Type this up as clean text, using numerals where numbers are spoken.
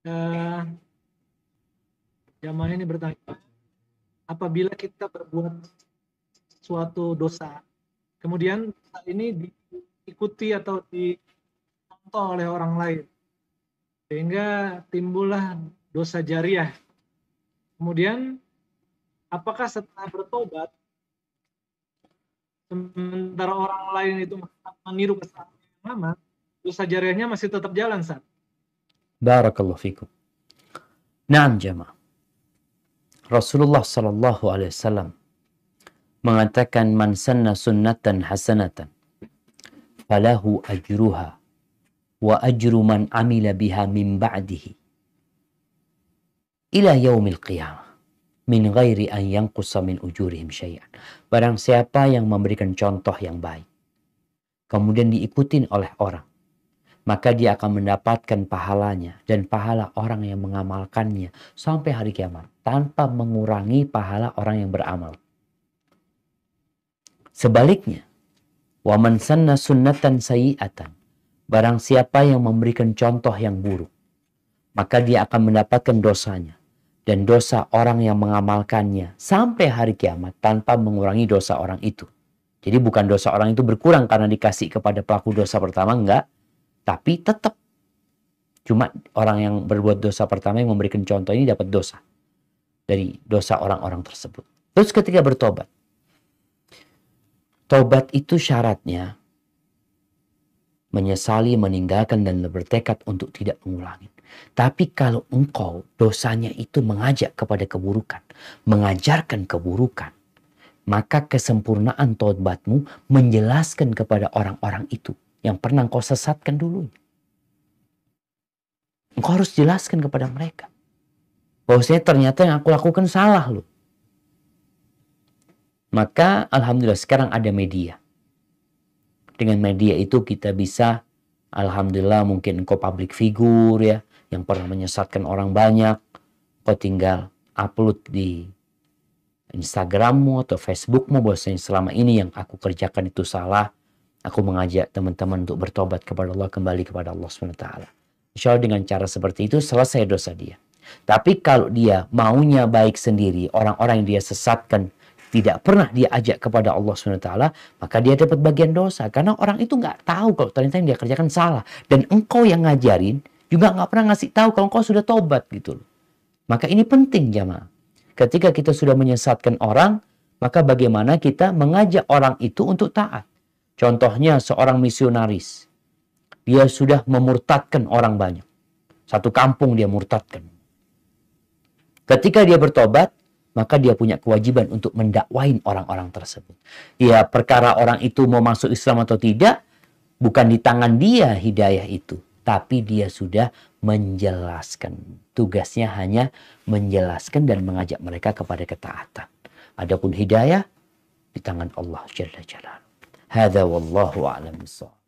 Eh, Jamaah ini bertanya, apabila kita berbuat suatu dosa, kemudian dosa ini diikuti atau dicontoh oleh orang lain, sehingga timbullah dosa jariah. Kemudian, apakah setelah bertobat, sementara orang lain itu meniru kesalahan yang lama, dosa jariahnya masih tetap jalan, Sat? Barakallahu fikum. Naam jamaah. Rasulullah sallallahu alaihi wasallam mengatakan man sanna sunnatan hasanatan falahu ajruha wa ajru man amila biha min ba'dihi ila yaumil qiyamah min ghairi an yanqusa min ujurihim syai'an. Barang siapa yang memberikan contoh yang baik kemudian diikutin oleh orang, maka dia akan mendapatkan pahalanya dan pahala orang yang mengamalkannya sampai hari kiamat tanpa mengurangi pahala orang yang beramal. Sebaliknya, wa man sanna sunnatan sayyi'atan, barang siapa yang memberikan contoh yang buruk, maka dia akan mendapatkan dosanya dan dosa orang yang mengamalkannya sampai hari kiamat tanpa mengurangi dosa orang itu. Jadi bukan dosa orang itu berkurang karena dikasih kepada pelaku dosa pertama, enggak. Tapi tetap cuma orang yang berbuat dosa pertama yang memberikan contoh ini dapat dosa dari dosa orang-orang tersebut. Terus ketika bertobat, tobat itu syaratnya menyesali, meninggalkan, dan bertekad untuk tidak mengulangi. Tapi kalau engkau dosanya itu mengajak kepada keburukan, mengajarkan keburukan, maka kesempurnaan tobatmu menjelaskan kepada orang-orang itu yang pernah engkau sesatkan dulu. Engkau harus jelaskan kepada mereka bahwasanya ternyata yang aku lakukan salah loh. Maka alhamdulillah sekarang ada media. Dengan media itu kita bisa, alhamdulillah, mungkin engkau public figure ya, yang pernah menyesatkan orang banyak, kau tinggal upload di Instagrammu atau Facebookmu bahwasanya selama ini yang aku kerjakan itu salah. Aku mengajak teman-teman untuk bertobat kepada Allah, kembali kepada Allah SWT. Insya Allah dengan cara seperti itu selesai dosa dia. Tapi kalau dia maunya baik sendiri, orang-orang yang dia sesatkan tidak pernah dia ajak kepada Allah SWT, maka dia dapat bagian dosa. Karena orang itu nggak tahu kalau ternyata yang dia kerjakan salah. Dan engkau yang ngajarin juga nggak pernah ngasih tahu kalau engkau sudah tobat gitu loh. Maka ini penting jamaah. Ketika kita sudah menyesatkan orang, maka bagaimana kita mengajak orang itu untuk taat. Contohnya seorang misionaris. Dia sudah memurtadkan orang banyak. Satu kampung dia murtadkan. Ketika dia bertobat, maka dia punya kewajiban untuk mendakwain orang-orang tersebut. Ya, perkara orang itu mau masuk Islam atau tidak, bukan di tangan dia hidayah itu. Tapi dia sudah menjelaskan. Tugasnya hanya menjelaskan dan mengajak mereka kepada ketaatan. Adapun hidayah di tangan Allah Jalla Jalaluhu. Hadza wallahu a'lam bissawab.